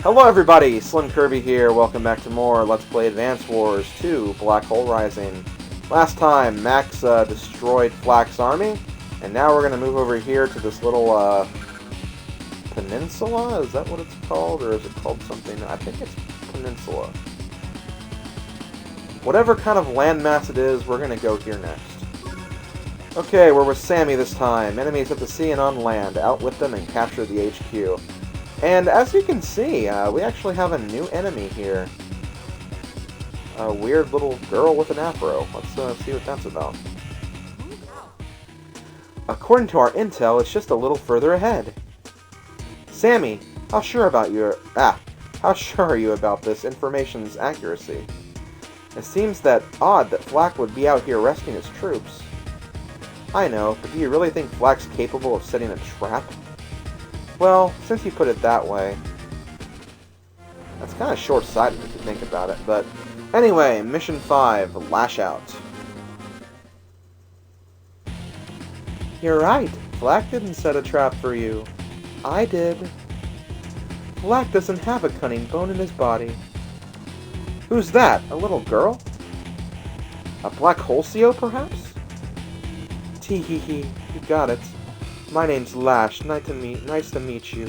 Hello everybody, Slim Kirby here, welcome back to more Let's Play Advance Wars 2, Black Hole Rising. Last time, Max destroyed Flack's army, and now we're going to move over here to this little, peninsula? Is that what it's called, or is it called something? I think it's peninsula. Whatever kind of landmass it is, we're going to go here next. Okay, we're with Sammy this time. Enemies at the sea and on land. Outwit them and capture the HQ. And as you can see, we actually have a new enemy here. A weird little girl with an afro. Let's see what that's about. According to our intel, it's just a little further ahead. Sammy, how sure are you about this information's accuracy? It seems that odd that Flack would be out here rescuing his troops. I know, but do you really think Flack's capable of setting a trap? Well, since you put it that way, that's kind of short-sighted if you think about it, but anyway, Mission 5, Lash Out. You're right, Flack didn't set a trap for you. I did. Flack doesn't have a cunning bone in his body. Who's that? A little girl? A black hole CO, perhaps? Tee-hee-hee, you got it. My name's Lash. Nice to meet you.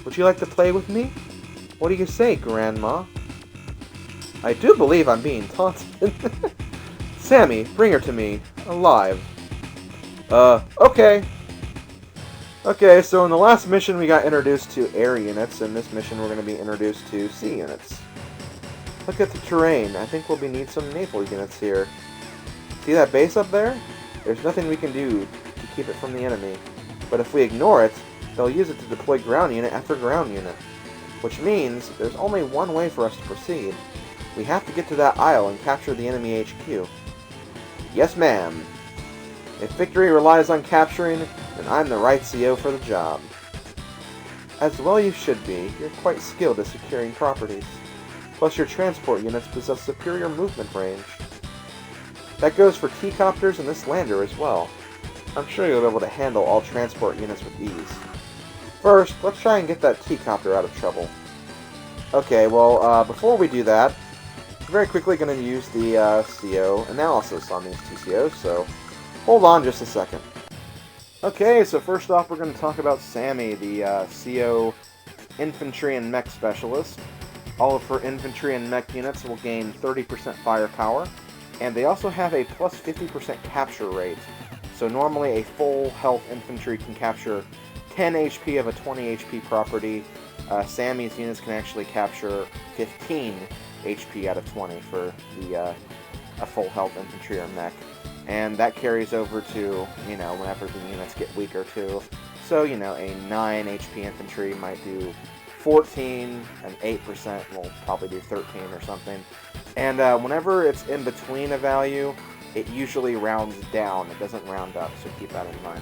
Would you like to play with me? What do you say, Grandma? I do believe I'm being taunted. Sammy, bring her to me. Alive. Okay. Okay, so in the last mission we got introduced to air units, and this mission we're going to be introduced to sea units. Look at the terrain. I think we'll need some naval units here. See that base up there? There's nothing we can do to keep it from the enemy, but if we ignore it, they'll use it to deploy ground unit after ground unit, which means there's only one way for us to proceed. We have to get to that isle and capture the enemy HQ. Yes, ma'am. If victory relies on capturing, then I'm the right CO for the job. As well you should be. You're quite skilled at securing properties. Plus your transport units possess superior movement range. That goes for T-copters and this lander as well. I'm sure you'll be able to handle all transport units with ease. First, let's try and get that T-copter out of trouble. Okay, well, before we do that, I'm very quickly going to use the CO analysis on these two COs, so hold on just a second. Okay, so first off we're going to talk about Sammy, the CO Infantry and Mech Specialist. All of her infantry and mech units will gain 30% firepower, and they also have a plus 50% capture rate. So normally a full health infantry can capture 10 HP of a 20 HP property. Sammy's units can actually capture 15 HP out of 20 for the a full health infantry or mech. And that carries over to, you know, whenever the units get weaker too. So, you know, a 9 HP infantry might do 14, and 8% will probably do 13 or something. And whenever it's in between a value, it usually rounds down. It doesn't round up, so keep that in mind.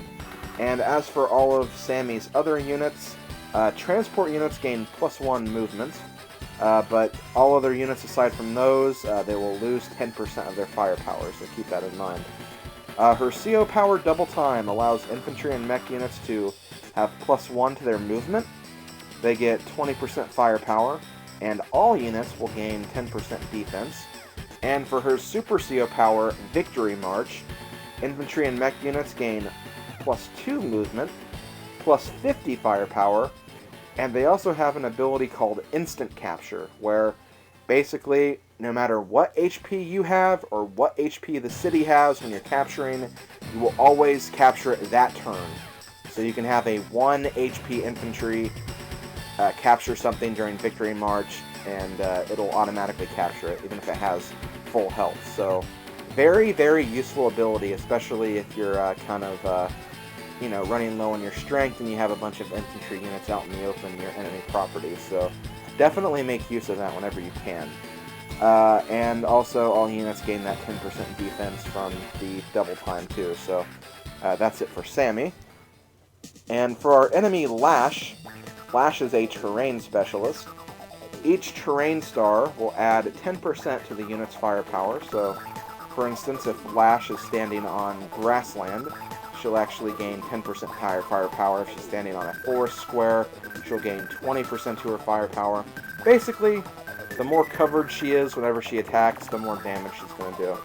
And as for all of Sammy's other units, transport units gain +1 movement, but all other units aside from those, they will lose 10% of their firepower, so keep that in mind. Her CO power double time allows infantry and mech units to have +1 to their movement. They get 20% firepower, and all units will gain 10% defense. And for her Super CO power, Victory March, infantry and mech units gain +2 movement, +50 firepower, and they also have an ability called Instant Capture, where basically, no matter what HP you have, or what HP the city has when you're capturing, you will always capture it that turn. So you can have a 1 HP infantry capture something during Victory March, and it'll automatically capture it, even if it has full health. So, very, very useful ability, especially if you're kind of, you know, running low on your strength and you have a bunch of infantry units out in the open near enemy property. So, definitely make use of that whenever you can. And also, all units gain that 10% defense from the double time too. So, that's it for Sammy. And for our enemy Lash, Lash is a terrain specialist. Each terrain star will add 10% to the unit's firepower, so for instance if Lash is standing on grassland, she'll actually gain 10% higher firepower. If she's standing on a forest square, she'll gain 20% to her firepower. Basically, the more covered she is whenever she attacks, the more damage she's going to do.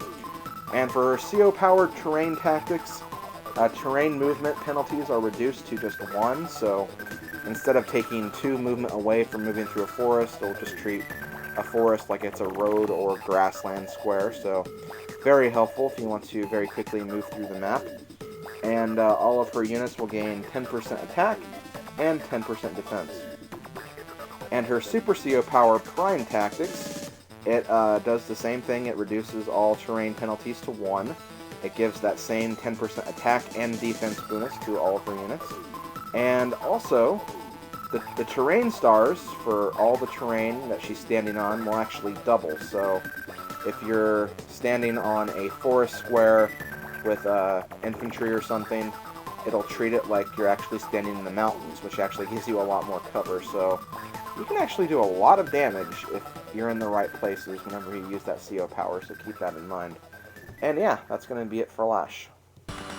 And for her CO-powered terrain tactics, terrain movement penalties are reduced to just 1, so instead of taking 2 movement away from moving through a forest, it'll just treat a forest like it's a road or grassland square, so very helpful if you want to very quickly move through the map. And all of her units will gain 10% attack and 10% defense. And her Super CO Power Prime Tactics, it does the same thing. It reduces all terrain penalties to 1. It gives that same 10% attack and defense bonus to all of her units. And also, the terrain stars for all the terrain that she's standing on will actually double. So if you're standing on a forest square with infantry or something, it'll treat it like you're actually standing in the mountains, which actually gives you a lot more cover. So you can actually do a lot of damage if you're in the right places whenever you use that CO power, so keep that in mind. And yeah, that's going to be it for Lash.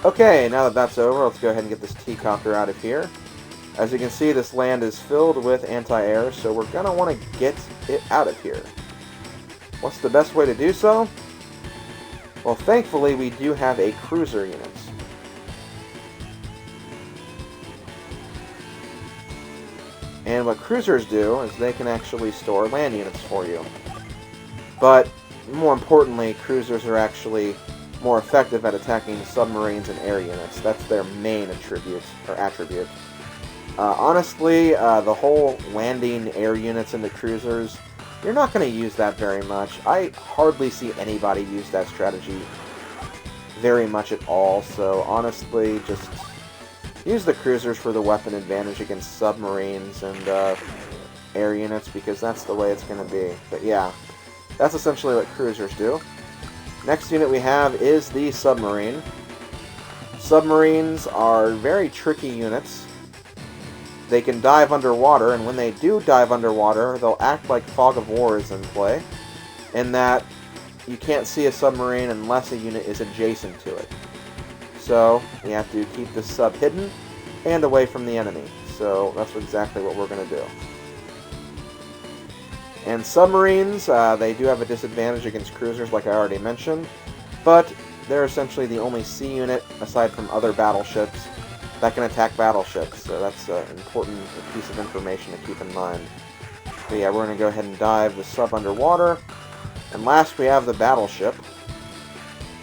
Okay, now that that's over, let's go ahead and get this T-copter out of here. As you can see, this land is filled with anti-air, so we're going to want to get it out of here. What's the best way to do so? Well, thankfully, we do have a cruiser unit. And what cruisers do is they can actually store land units for you. But more importantly, cruisers are actually more effective at attacking submarines and air units. That's their main attribute. Honestly, the whole landing air units into cruisers, you're not going to use that very much. I hardly see anybody use that strategy very much at all, so honestly, just use the cruisers for the weapon advantage against submarines and air units, because that's the way it's going to be. But yeah, that's essentially what cruisers do. Next unit we have is the submarine. Submarines are very tricky units. They can dive underwater, and when they do dive underwater, they'll act like Fog of War is in play, in that you can't see a submarine unless a unit is adjacent to it. So we have to keep this sub hidden and away from the enemy. So that's exactly what we're going to do. And submarines, they do have a disadvantage against cruisers, like I already mentioned, but they're essentially the only sea unit, aside from other battleships, that can attack battleships. So that's an important piece of information to keep in mind. But yeah, we're going to go ahead and dive the sub underwater. And last we have the battleship.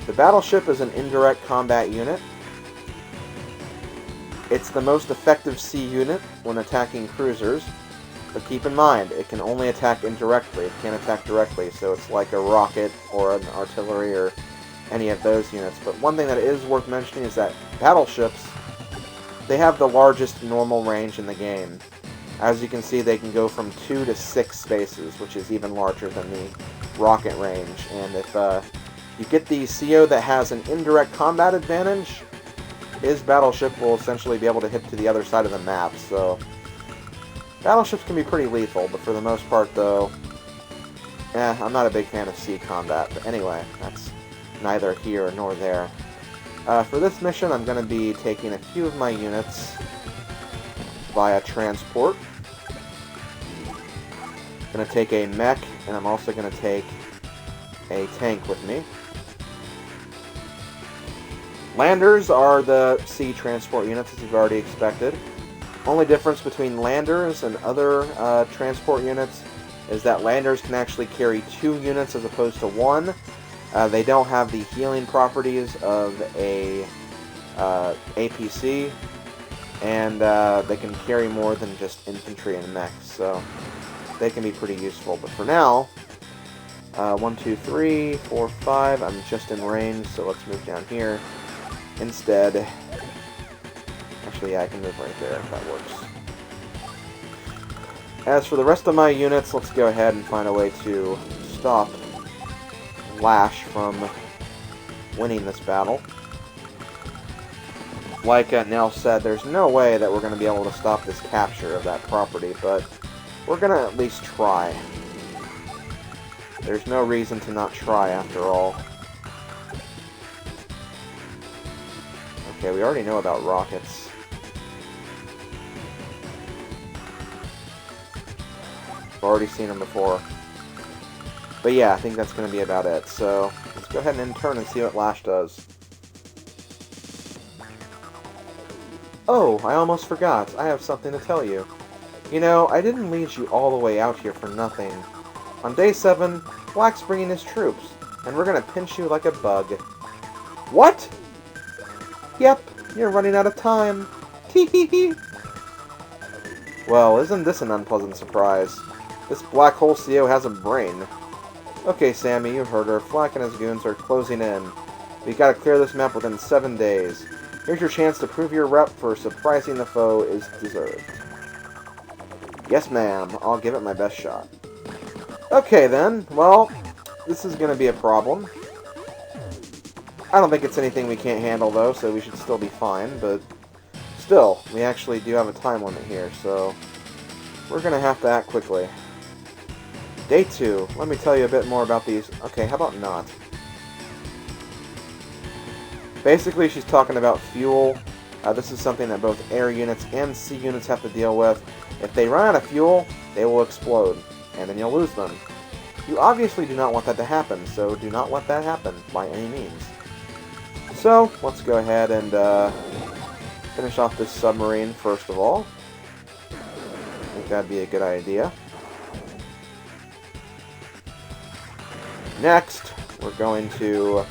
The battleship is an indirect combat unit. It's the most effective sea unit when attacking cruisers, but keep in mind, it can only attack indirectly. It can't attack directly, so it's like a rocket or an artillery or any of those units. But one thing that is worth mentioning is that battleships, they have the largest normal range in the game. As you can see, they can go from 2 to 6 spaces, which is even larger than the rocket range. And if you get the CO that has an indirect combat advantage, his battleship will essentially be able to hit to the other side of the map. So battleships can be pretty lethal, but for the most part, though, I'm not a big fan of sea combat. But anyway, that's neither here nor there. For this mission, I'm going to be taking a few of my units via transport. I'm going to take a mech, and I'm also going to take a tank with me. Landers are the sea transport units, as you've already expected. Only difference between landers and other transport units is that landers can actually carry 2 units as opposed to 1. They don't have the healing properties of a APC, and they can carry more than just infantry and mechs, so they can be pretty useful. But for now, 1, 2, 3, 4, 5, I'm just in range, so let's move down here. Instead, actually, yeah, I can move right there if that works. As for the rest of my units, let's go ahead and find a way to stop Lash from winning this battle. Like Nell said, there's no way that we're going to be able to stop this capture of that property, but we're going to at least try. There's no reason to not try, after all. Okay, we already know about rockets. I've already seen them before. But yeah, I think that's going to be about it. So, let's go ahead and turn and see what Lash does. Oh, I almost forgot. I have something to tell you. You know, I didn't lead you all the way out here for nothing. On day 7, Black's bringing his troops, and we're going to pinch you like a bug. What? Yep, you're running out of time. Tee-hee-hee. Well, isn't this an unpleasant surprise? This black hole CO has a brain. Okay, Sammy, you heard her. Flack and his goons are closing in. We've got to clear this map within 7 days. Here's your chance to prove your rep for surprising the foe is deserved. Yes, ma'am. I'll give it my best shot. Okay, then. Well, this is going to be a problem. I don't think it's anything we can't handle, though, so we should still be fine, but still, we actually do have a time limit here, so we're going to have to act quickly. Day 2. Let me tell you a bit more about these. Okay, how about not? Basically, she's talking about fuel. This is something that both air units and sea units have to deal with. If they run out of fuel, they will explode, and then you'll lose them. You obviously do not want that to happen, so do not let that happen by any means. So, let's go ahead and finish off this submarine first of all. I think that'd be a good idea. Next, we're going to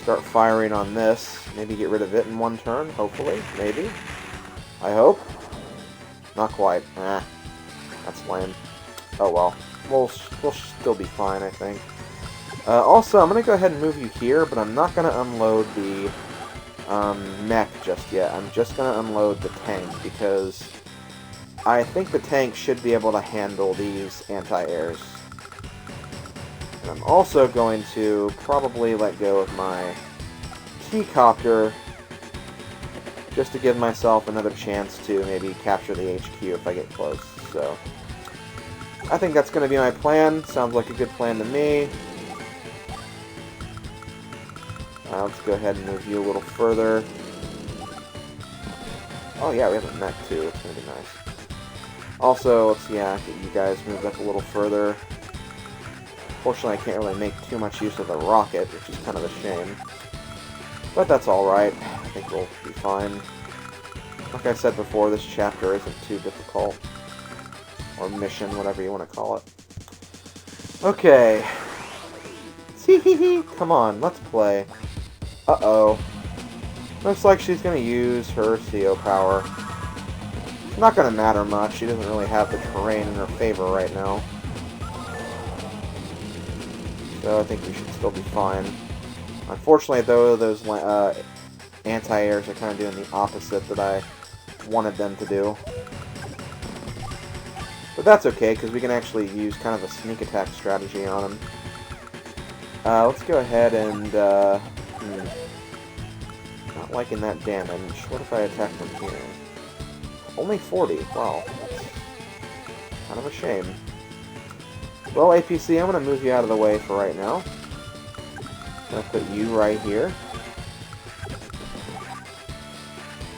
start firing on this. Maybe get rid of it in one turn, hopefully. Maybe. I hope. Not quite. That's lame. Oh well. We'll still be fine, I think. Also, I'm going to go ahead and move you here, but I'm not going to unload the mech just yet. I'm just going to unload the tank, because I think the tank should be able to handle these anti-airs. And I'm also going to probably let go of my T-copter just to give myself another chance to maybe capture the HQ if I get close. So, I think that's going to be my plan. Sounds like a good plan to me. Let's go ahead and move you a little further. Oh yeah, we have a mech too. It's going to be nice. Also, let's get you guys moved up a little further. Fortunately, I can't really make too much use of the rocket, which is kind of a shame. But that's alright. I think we'll be fine. Like I said before, this chapter isn't too difficult. Or mission, whatever you want to call it. Okay. Come on, let's play. Uh-oh. Looks like she's going to use her CO power. It's not going to matter much. She doesn't really have the terrain in her favor right now. So I think we should still be fine. Unfortunately, though, those anti-airs are kind of doing the opposite that I wanted them to do. But that's okay, because we can actually use kind of a sneak attack strategy on them. Let's go ahead and... not liking that damage. What if I attack from here? Only 40. Wow. That's kind of a shame. Well, APC, I'm going to move you out of the way for right now. I'm going to put you right here.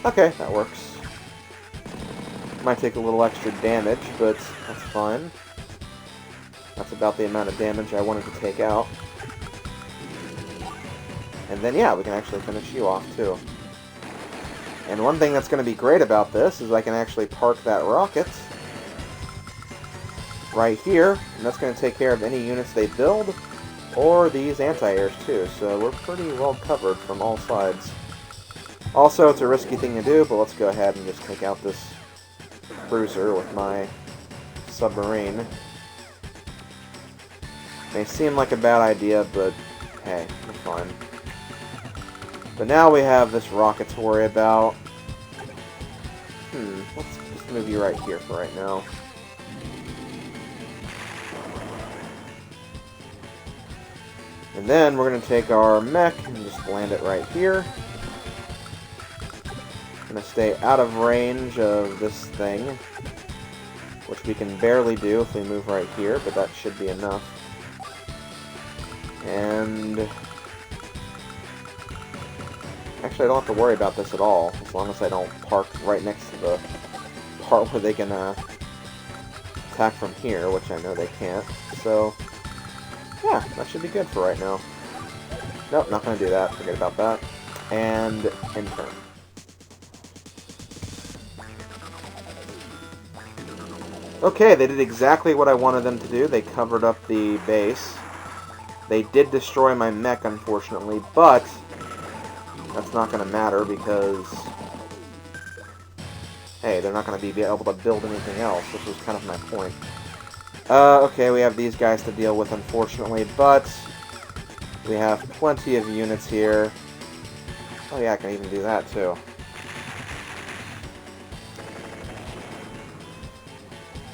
Okay, that works. Might take a little extra damage, but that's fine. That's about the amount of damage I wanted to take out. And then, yeah, we can actually finish you off, too. And one thing that's going to be great about this is I can actually park that rocket right here, and that's going to take care of any units they build, or these anti-airs too, so we're pretty well covered from all sides. Also, it's a risky thing to do, but let's go ahead and just take out this cruiser with my submarine. May seem like a bad idea, but hey, we're fine. But now we have this rocket to worry about. Let's just move you right here for right now. And then we're going to take our mech and just land it right here. Going to stay out of range of this thing, which we can barely do if we move right here, but that should be enough. And Actually, I don't have to worry about this at all, as long as I don't park right next to the part where they can attack from here, which I know they can't. So, yeah, that should be good for right now. Nope, not going to do that. Forget about that. And end turn. Okay, they did exactly what I wanted them to do. They covered up the base. They did destroy my mech, unfortunately, but that's not going to matter because, hey, they're not going to be able to build anything else, which was kind of my point. Okay, we have these guys to deal with, unfortunately, but we have plenty of units here. Oh yeah, I can even do that, too.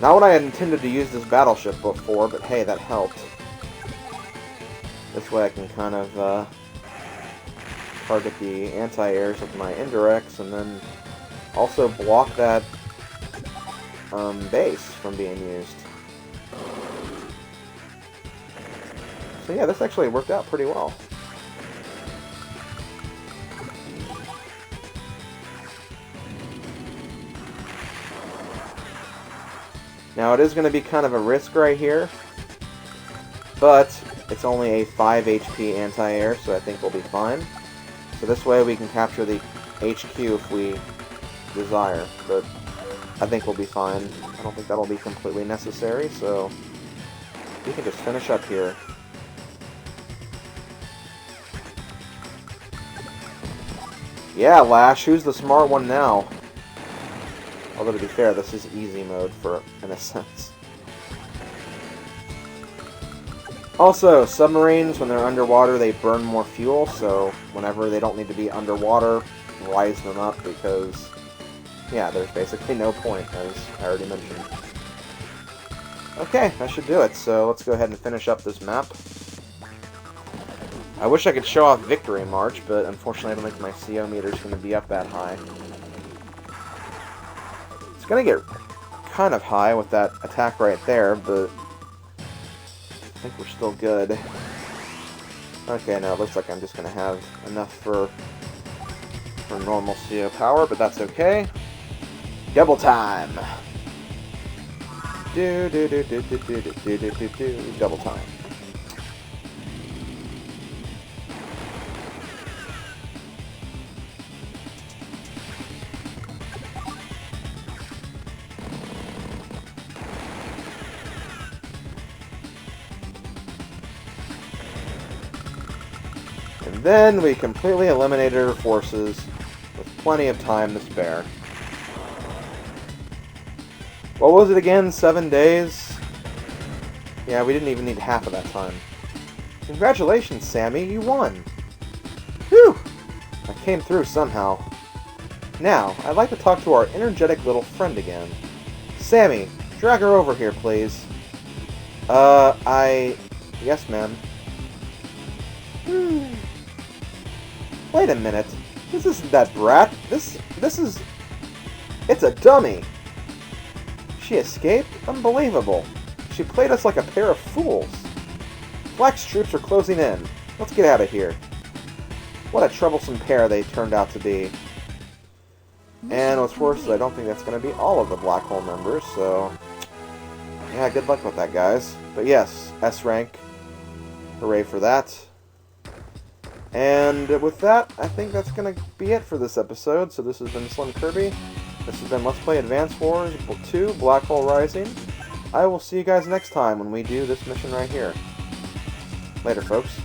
Not what I had intended to use this battleship before, but hey, that helped. This way I can kind of target the anti-airs with my indirects, and then also block that base from being used. So yeah, this actually worked out pretty well. Now it is going to be kind of a risk right here, but it's only a 5 HP anti-air, so I think we'll be fine. So this way we can capture the HQ if we desire, but I think we'll be fine. I don't think that'll be completely necessary, so we can just finish up here. Yeah, Lash, who's the smart one now? Although, to be fair, this is easy mode in a sense. Also, submarines, when they're underwater, they burn more fuel, so whenever they don't need to be underwater, rise them up because, yeah, there's basically no point, as I already mentioned. Okay, that should do it, so let's go ahead and finish up this map. I wish I could show off Victory March, but unfortunately I don't think my CO meter is going to be up that high. It's going to get kind of high with that attack right there, but I think we're still good. Okay, no, it looks like I'm just going to have enough for normal CO power, but that's okay. Double time! Double time. And then we completely eliminated our forces with plenty of time to spare. What was it again? 7 days? Yeah, we didn't even need half of that time. Congratulations, Sammy, you won! Whew! I came through somehow. Now, I'd like to talk to our energetic little friend again. Sammy, drag her over here, please. Yes, ma'am. Wait a minute. This isn't that brat. This is... It's a dummy! She escaped? Unbelievable. She played us like a pair of fools. Black's troops are closing in. Let's get out of here. What a troublesome pair they turned out to be. And what's worse is I don't think that's going to be all of the Black Hole members, so... Yeah, good luck with that, guys. But yes, S rank. Hooray for that. And with that, I think that's going to be it for this episode. So this has been Slim Kirby. This has been Let's Play Advance Wars 2, Black Hole Rising. I will see you guys next time when we do this mission right here. Later, folks.